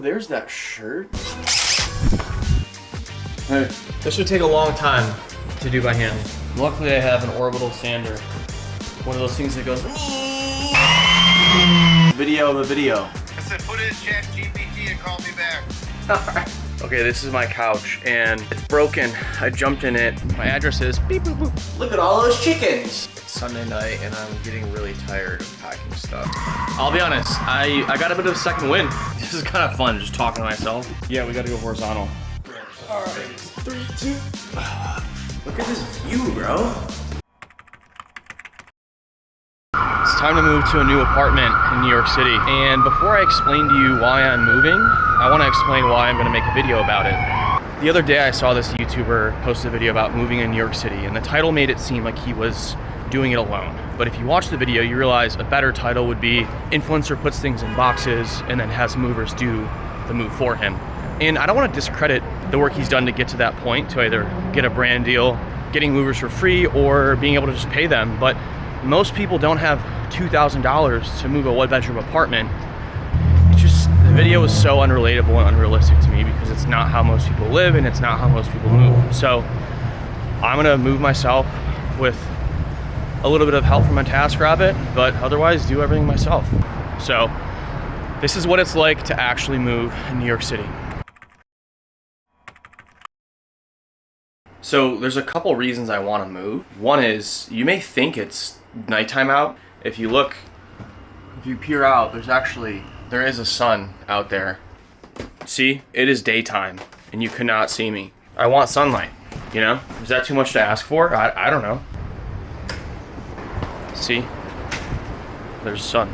there's that shirt. Hey. This would take a long time to do by hand. Luckily I have an orbital sander. One of those things that goes Video of a video. I said put it in ChatGPT and call me back. Alright. Okay, this is my couch and it's broken. I jumped in it. My address is beep boop boop. Look at all those chickens. It's Sunday night and I'm getting really tired of packing stuff. I'll be honest, I got a bit of a second wind. This is kind of fun just talking to myself. Yeah, we gotta go horizontal. Alright, 3, 2. Look at this view, bro. It's time to move to a new apartment in New York City. And before I explain to you why I'm moving, I want to explain why I'm going to make a video about it. The other day I saw this YouTuber post a video about moving in New York City, and the title made it seem like he was doing it alone. But if you watch the video, you realize a better title would be influencer puts things in boxes and then has movers do the move for him. And I don't want to discredit the work he's done to get to that point, to either get a brand deal, getting movers for free, or being able to just pay them. But most people don't have $2,000 to move a one-bedroom apartment. It's just, the video is so unrelatable and unrealistic to me because it's not how most people live and it's not how most people move. So I'm gonna move myself with a little bit of help from a TaskRabbit, but otherwise do everything myself. So this is what it's like to actually move in New York City. So there's a couple reasons I want to move. One is, you may think it's nighttime out. If you look, if you peer out, there is a sun out there. See, it is daytime and you cannot see me. I want sunlight, you know? Is that too much to ask for? I don't know. See, there's sun.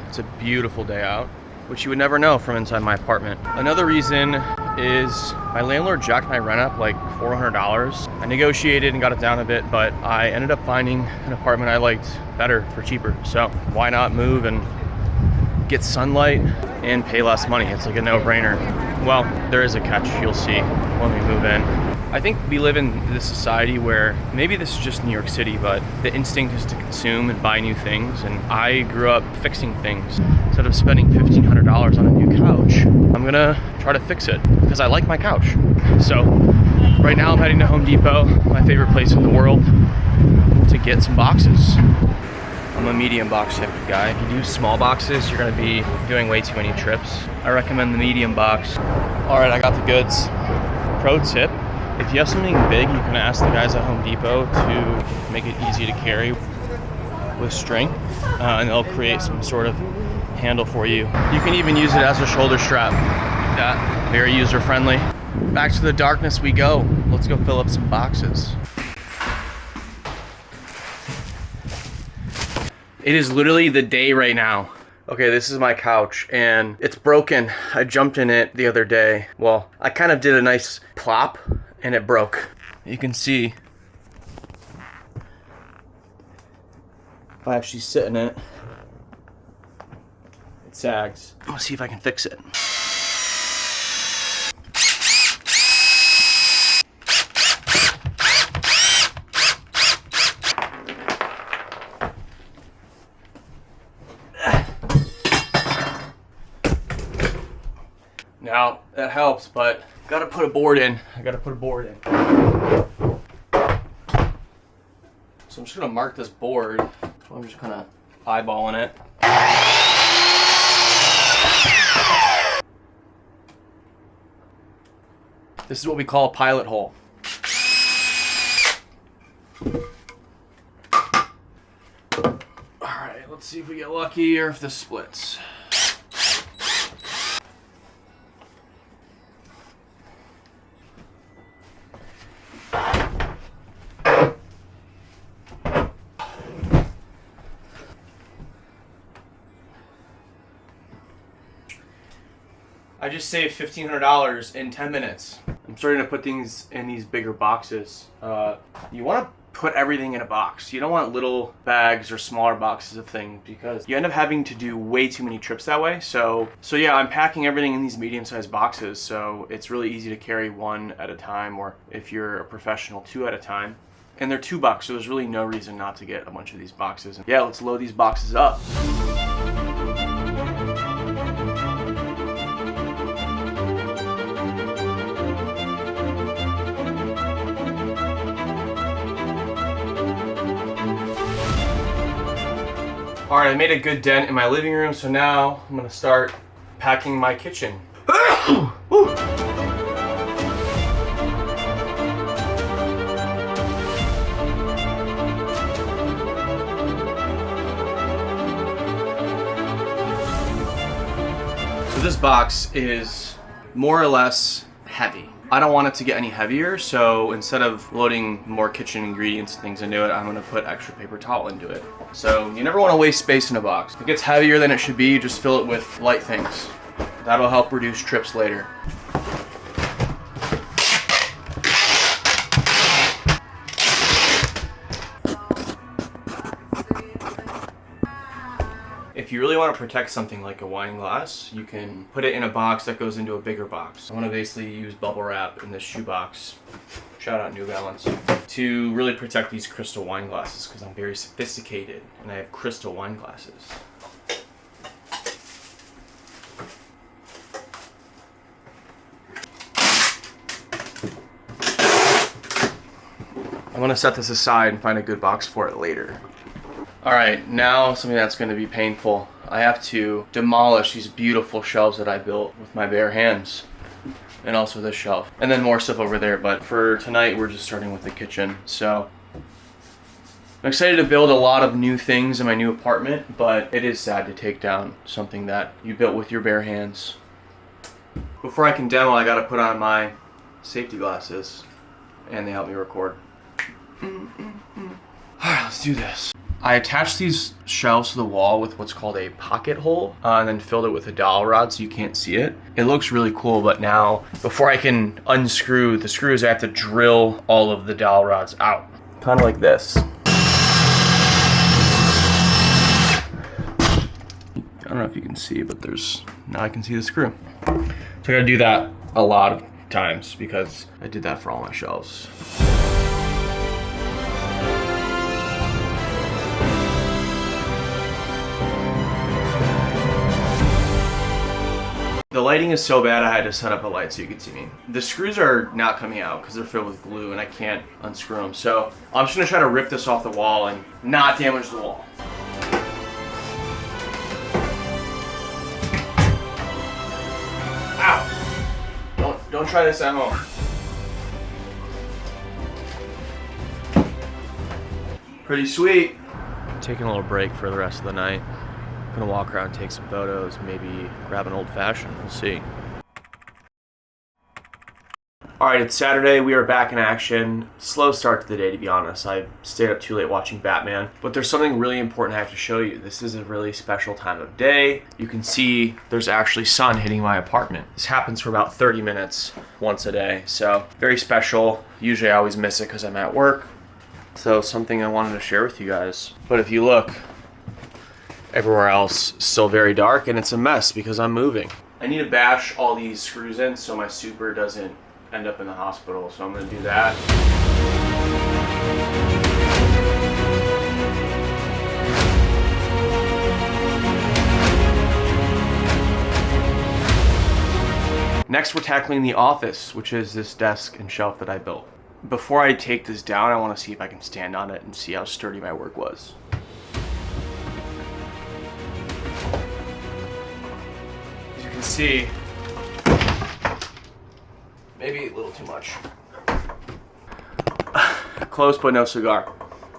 It's a beautiful day out, which you would never know from inside my apartment. Another reason is my landlord jacked my rent up like $400. I negotiated and got it down a bit, but I ended up finding an apartment I liked better for cheaper. So why not move and get sunlight and pay less money? It's like a no-brainer. Well, there is a catch, you'll see when we move in. I think we live in this society where, maybe this is just New York City, but the instinct is to consume and buy new things. And I grew up fixing things. Instead of spending $1,500 on a new couch, I'm gonna try to fix it because I like my couch. So right now I'm heading to Home Depot, my favorite place in the world, to get some boxes. I'm a medium box type of guy. If you do small boxes, you're gonna be doing way too many trips. I recommend the medium box. All right, I got the goods. Pro tip, if you have something big, you can ask the guys at Home Depot to make it easy to carry with string, and they'll create some sort of handle for you. You can even use it as a shoulder strap, like that. Very user friendly. Back to the darkness we go. Let's go fill up some boxes. It is literally the day right now. Okay, this is my couch and it's broken. I jumped in it the other day. Well, I kind of did a nice plop and it broke. You can see if I actually sit in it, it sags. Let's see if I can fix it. Now, that helps, but gotta put a board in. I gotta put a board in. So I'm just gonna mark this board. I'm just kind of eyeballing it. This is what we call a pilot hole. Alright, let's see if we get lucky or if this splits. I just saved $1,500 in 10 minutes. I'm starting to put things in these bigger boxes. You want to put everything in a box. You don't want little bags or smaller boxes of things because you end up having to do way too many trips that way. So yeah, I'm packing everything in these medium-sized boxes, so it's really easy to carry one at a time, or if you're a professional, 2 at a time. And they're $2, so there's really no reason not to get a bunch of these boxes. Yeah, let's load these boxes up. All right, I made a good dent in my living room, so now I'm gonna start packing my kitchen. Woo. So this box is more or less heavy. I don't want it to get any heavier, so instead of loading more kitchen ingredients and things into it, I'm gonna put extra paper towel into it. So you never wanna waste space in a box. If it gets heavier than it should be, you just fill it with light things. That'll help reduce trips later. If you really want to protect something like a wine glass, you can put it in a box that goes into a bigger box. I want to basically use bubble wrap in this shoebox, shout out New Balance, to really protect these crystal wine glasses because I'm very sophisticated and I have crystal wine glasses. I'm going to set this aside and find a good box for it later. All right, now something that's going to be painful. I have to demolish these beautiful shelves that I built with my bare hands. And also this shelf. And then more stuff over there, but for tonight we're just starting with the kitchen. So I'm excited to build a lot of new things in my new apartment, but it is sad to take down something that you built with your bare hands. Before I can demo, I gotta put on my safety glasses and they help me record. Alright, let's do this. I attached these shelves to the wall with what's called a pocket hole and then filled it with a dowel rod so you can't see it. It looks really cool, but now before I can unscrew the screws, I have to drill all of the dowel rods out. Kind of like this. I don't know if you can see, but now I can see the screw. So I gotta do that a lot of times because I did that for all my shelves. The lighting is so bad I had to set up a light so you could see me. The screws are not coming out because they're filled with glue and I can't unscrew them. So I'm just gonna try to rip this off the wall and not damage the wall. Ow! Don't try this at home. Pretty sweet. Taking a little break for the rest of the night. Gonna walk around, take some photos, maybe grab an old fashioned, we'll see. All right, it's Saturday, we are back in action. Slow start to the day, to be honest. I stayed up too late watching Batman, but there's something really important I have to show you. This is a really special time of day. You can see there's actually sun hitting my apartment. This happens for about 30 minutes once a day, so very special. Usually I always miss it because I'm at work. So something I wanted to share with you guys. But if you look, everywhere else still very dark and it's a mess because I'm moving. I need to bash all these screws in so my super doesn't end up in the hospital, so I'm gonna do that. Next we're tackling the office, which is this desk and shelf that I built. Before I take this down, I want to see if I can stand on it and see how sturdy my work was. See, maybe a little too much. Close but no cigar.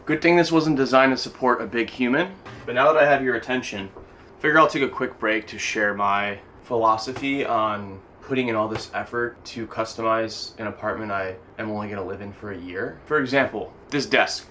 Good thing this wasn't designed to support a big human, but now that I have your attention, figure I'll take a quick break to share my philosophy on putting in all this effort to customize an apartment I am only gonna live in for a year. For example, this desk.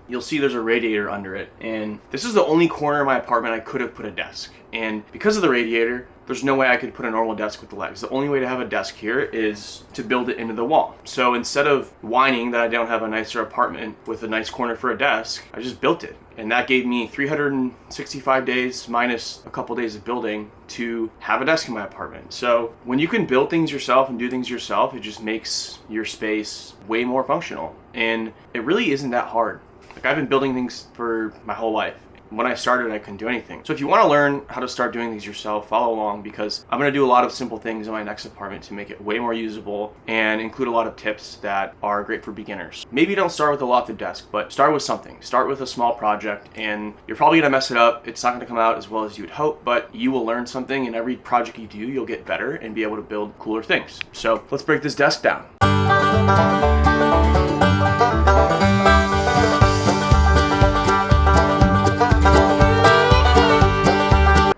You'll see there's a radiator under it, and this is the only corner of my apartment I could have put a desk. And because of the radiator, there's no way I could put a normal desk with the legs. The only way to have a desk here is to build it into the wall. So instead of whining that I don't have a nicer apartment with a nice corner for a desk, I just built it. And that gave me 365 days minus a couple days of building to have a desk in my apartment. So when you can build things yourself and do things yourself, it just makes your space way more functional. And it really isn't that hard. Like, I've been building things for my whole life. when I started, I couldn't do anything. So if you want to learn how to start doing these yourself, follow along, because I'm going to do a lot of simple things in my next apartment to make it way more usable and include a lot of tips that are great for beginners. Maybe don't start with a lofted desk, but start with something. Start with a small project, and you're probably going to mess it up. It's not going to come out as well as you would hope, but you will learn something, and every project you do, you'll get better and be able to build cooler things. So let's break this desk down.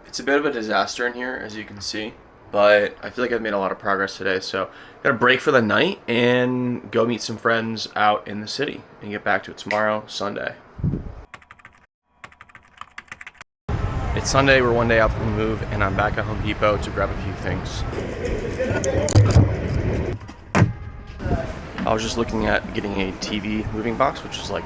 It's a bit of a disaster in here, as you can see, but I feel like I've made a lot of progress today, so got a break for the night and go meet some friends out in the city and get back to it tomorrow, Sunday. It's Sunday, we're one day out from the move, and I'm back at Home Depot to grab a few things. I was just looking at getting a TV moving box, which is like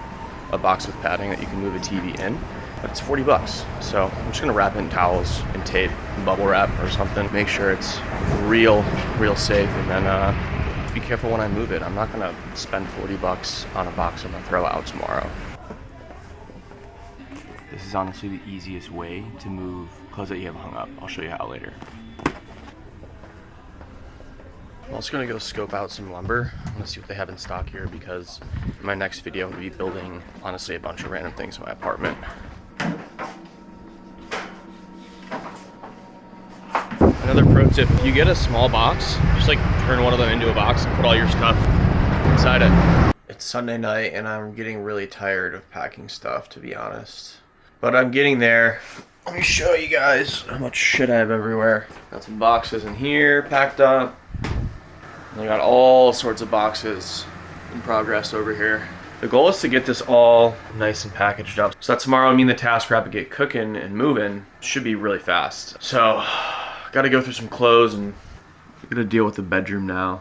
a box with padding that you can move a TV in, but it's 40 bucks. So I'm just gonna wrap it in towels and tape and bubble wrap or something, make sure it's real safe, and then be careful when I move it. I'm not gonna spend 40 bucks on a box I'm gonna throw out tomorrow. This is honestly the easiest way to move clothes that you have hung up. I'll show you how later. I'm also gonna go scope out some lumber. I'm gonna see what they have in stock here, because in my next video I'm gonna be building, honestly, a bunch of random things in my apartment. Another pro tip, if you get a small box, just like turn one of them into a box and put all your stuff inside it. It's Sunday night and I'm getting really tired of packing stuff, to be honest. But I'm getting there. Let me show you guys how much shit I have everywhere. Got some boxes in here packed up. I got all sorts of boxes in progress over here. The goal is to get this all nice and packaged up, so that tomorrow me and the task rabbit get cooking and moving. Should be really fast. So, gotta go through some clothes and gonna deal with the bedroom now.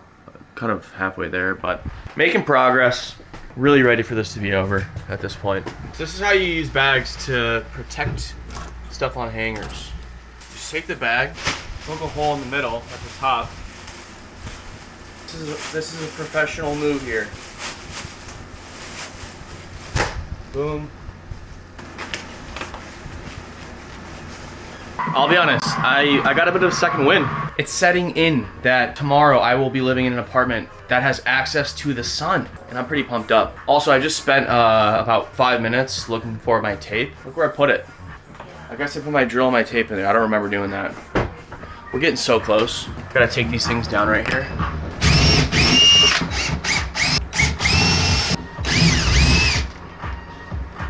Kind of halfway there, but making progress. Really ready for this to be over at this point. This is how you use bags to protect stuff on hangers. Just take the bag, poke a hole in the middle at the top. This is a professional move here. Boom. I'll be honest, I got a bit of a second wind. It's setting in that tomorrow I will be living in an apartment that has access to the sun, and I'm pretty pumped up. Also, I just spent about 5 minutes looking for my tape. Look where I put it. I guess I put my drill and my tape in there. I don't remember doing that. We're getting so close. Gotta take these things down right here.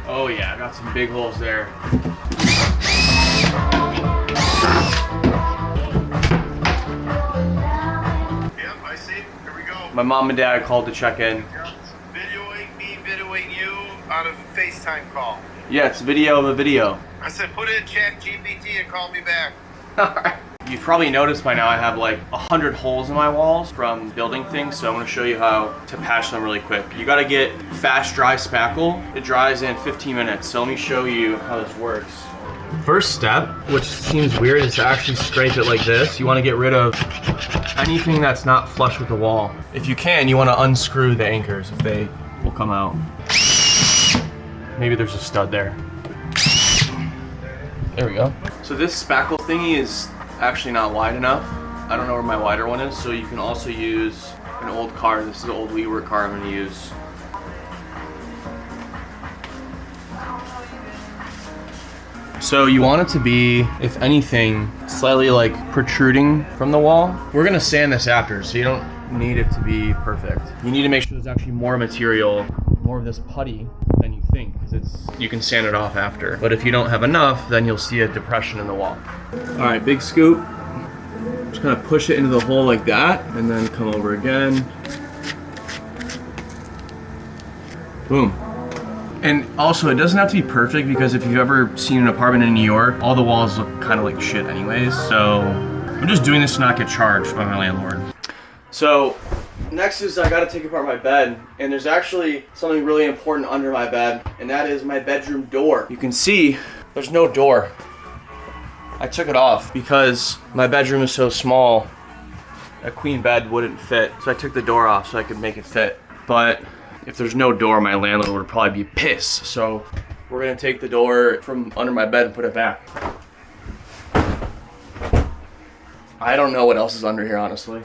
Oh yeah, I got some big holes there. Yep, I see. Here we go. My mom and dad called to check in. Videoing me, videoing you on a FaceTime call. Yeah, it's video of a video. I said put it in ChatGPT and call me back. Alright. You've probably noticed by now I have like 100 holes in my walls from building things, so I'm going to show you how to patch them really quick. You got to get fast dry spackle. It dries in 15 minutes, so let me show you how this works. First step, which seems weird, is to actually scrape it like this. You want to get rid of anything that's not flush with the wall. If you can, you want to unscrew the anchors if they will come out. Maybe there's a stud there. There we go. So this spackle thingy is actually not wide enough. I don't know where my wider one is, so you can also use an old car. This is an old WeWork car I'm going to use. So you want it to be, if anything, slightly like protruding from the wall. We're going to sand this after, so you don't need it to be perfect. You need to make sure there's actually more material, more of this putty than you think, because you can sand it off after. But if you don't have enough, then you'll see a depression in the wall. All right, big scoop. Just kind of push it into the hole like that, and then come over again. Boom. And also, it doesn't have to be perfect, because if you've ever seen an apartment in New York, all the walls look kind of like shit anyways. So I'm just doing this to not get charged by my landlord. So next is I gotta take apart my bed, and there's actually something really important under my bed, and that is my bedroom door. You can see there's no door. I took it off because my bedroom is so small, a queen bed wouldn't fit. So I took the door off so I could make it fit. But if there's no door, my landlord would probably be pissed. So We're gonna take the door from under my bed and put it back. I don't know what else is under here, honestly.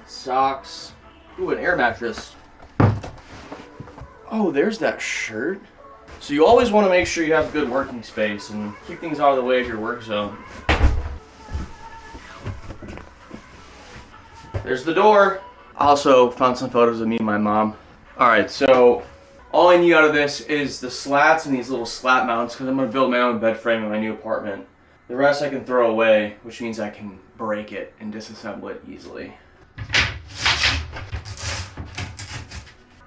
Socks. Ooh, an air mattress. Oh, there's that shirt. So you always want to make sure you have good working space and keep things out of the way of your work zone. There's the door. I also found some photos of me and my mom. All right, so all I need out of this is the slats and these little slat mounts because I'm gonna build my own bed frame in my new apartment. The rest I can throw away, which means I can break it and disassemble it easily.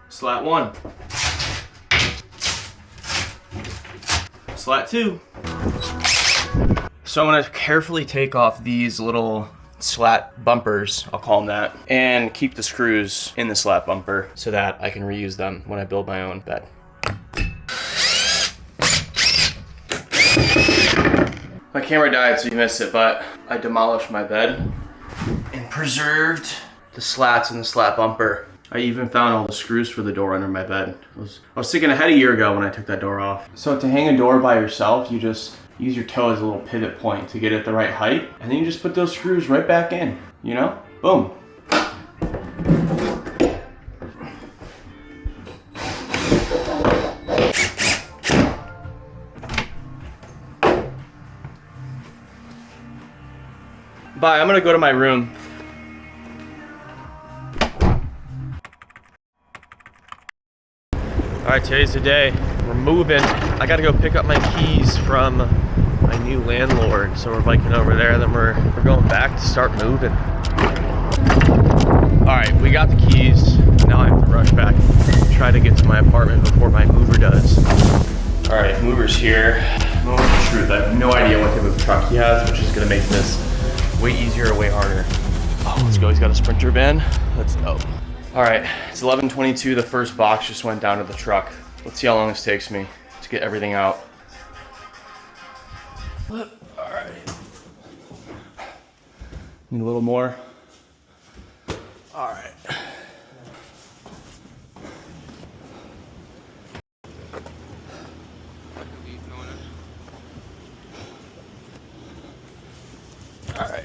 Slat 1. Slat 2. So I'm gonna carefully take off these little slat bumpers, I'll call them that, and keep the screws in the slat bumper so that I can reuse them when I build my own bed. My camera died, so you missed it, but I demolished my bed and preserved the slats and the slat bumper. I even found all the screws for the door under my bed. I was thinking ahead a year ago when I took that door off. So to hang a door by yourself, you just use your toe as a little pivot point to get it the right height, and then you just put those screws right back in, you know? Boom. Bye, I'm gonna go to my room. All right, today's the day. We're moving. I gotta go pick up my keys from my new landlord. So we're biking over there, then we're going back to start moving. All right, we got the keys. Now I have to rush back and try to get to my apartment before my mover does. All right, mover's here. Moment of truth, I have no idea what type of truck he has, which is gonna make this way easier or way harder. Oh, let's go, he's got a Sprinter van. That's dope. All right, it's 11:22, the first box just went down to the truck. Let's see how long this takes me to get everything out. All right. Need a little more. All right. All right.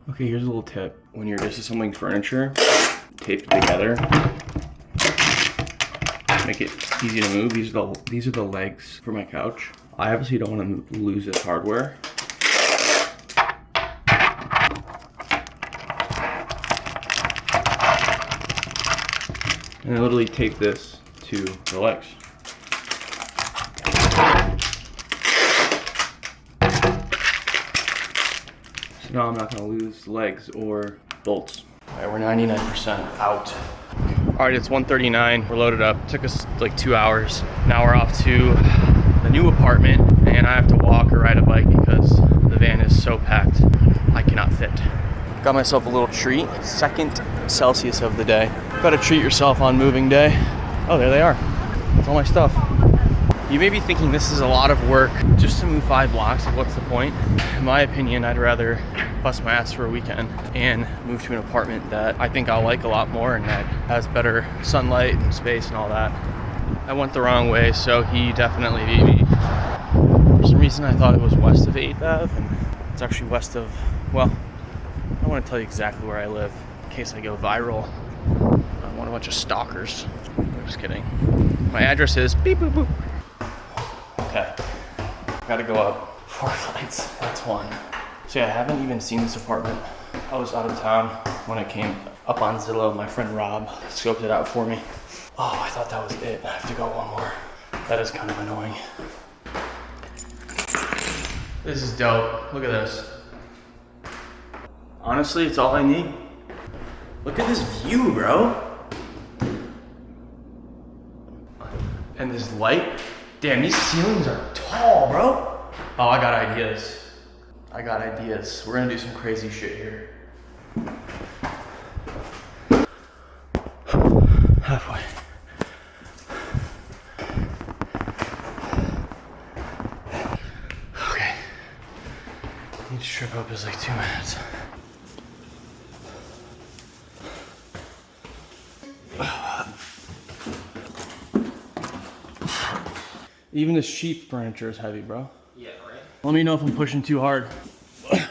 Okay, here's a little tip. When you're disassembling furniture, tape it together. Make it easy to move. These are the legs for my couch. I obviously don't want to lose this hardware. And I literally tape this to the legs. So now I'm not gonna lose legs or bolts. All right, we're 99% out. All right, it's 1:39, we're loaded up. Took us like 2 hours. Now we're off to the new apartment and I have to walk or ride a bike because the van is so packed, I cannot fit. Got myself a little treat, 2nd Celsius of the day. Gotta treat yourself on moving day. Oh, there they are. That's all my stuff. You may be thinking this is a lot of work just to move 5 blocks, like what's the point? In my opinion, I'd rather bust my ass for a weekend and move to an apartment that I think I'll like a lot more and that has better sunlight and space and all that. I went the wrong way, so he definitely beat me. For some reason, I thought it was west of 8th Ave, and it's actually west of, well, I don't want to tell you exactly where I live in case I go viral. I want a bunch of stalkers. I'm just kidding. My address is beep boop boop. Okay, gotta go up 4 flights, that's one. So yeah, I haven't even seen this apartment. I was out of town when it came up on Zillow. My friend Rob scoped it out for me. Oh, I thought that was it. I have to go one more. That is kind of annoying. This is dope, look at this. Honestly, it's all I need. Look at this view, bro. And this light. Damn, these ceilings are tall, bro. Oh, I got ideas. I got ideas. We're gonna do some crazy shit here. Halfway. Okay. Need to trip up is like 2 minutes. Even this cheap furniture is heavy, bro. Yeah, right. Let me know if I'm pushing too hard. You can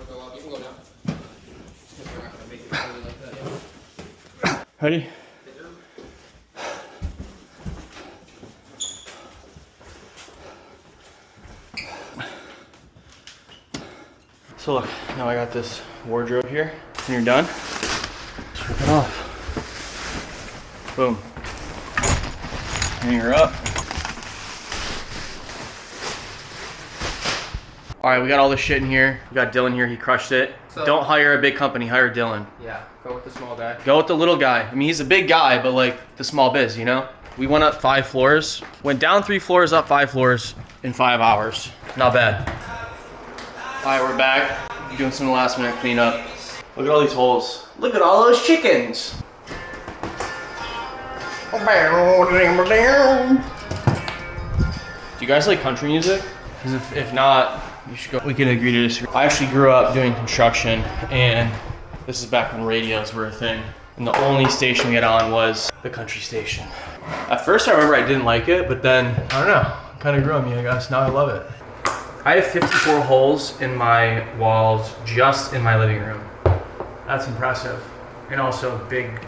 go down. We're not gonna make it really like that. Ready? So look, now I got this wardrobe here. When you're done, just rip it off. Boom. Hang her up. All right, we got all this shit in here. We got Dylan here, he crushed it. So, don't hire a big company, hire Dylan. Yeah, go with the small guy. Go with the little guy. I mean, he's a big guy, but like the small biz, you know? We went up 5 floors, went down 3 floors, up 5 floors in 5 hours. Not bad. All right, we're back. Doing some last minute cleanup. Look at all these holes. Look at all those chickens. Do you guys like country music? Because if not, you should go. We can agree to disagree. I actually grew up doing construction, and this is back when radios were a thing. And the only station we had on was the country station. At first I remember I didn't like it, but then, I don't know, it kind of grew on me, I guess. Now I love it. I have 54 holes in my walls just in my living room. That's impressive. And also a big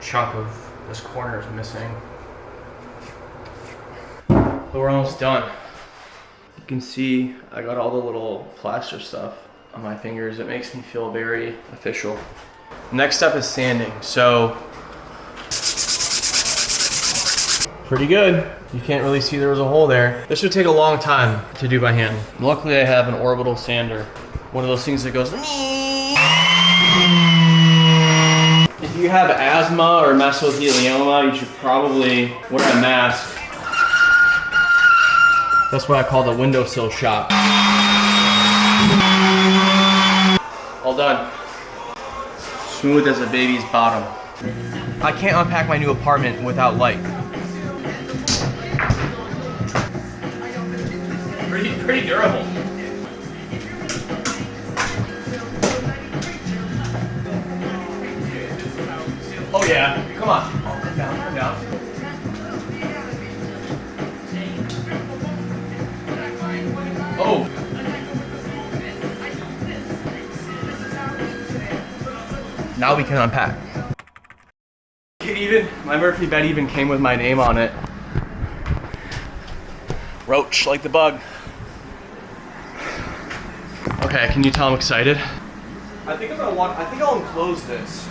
chunk of this corner is missing. But we're almost done. You can see I got all the little plaster stuff on my fingers. It makes me feel very official. Next step is sanding. So, pretty good. You can't really see there was a hole there. This would take a long time to do by hand. Luckily I have an orbital sander. One of those things that goes. If you have asthma or mesothelioma, you should probably wear a mask. That's what I call the windowsill shot. All done. Smooth as a baby's bottom. I can't unpack my new apartment without light. Pretty durable. Oh yeah, come on. Oh, come down, come down. Oh. Now we can unpack. My Murphy bed even came with my name on it. Roach, like the bug. Okay, can you tell I'm excited? I think I'll enclose this.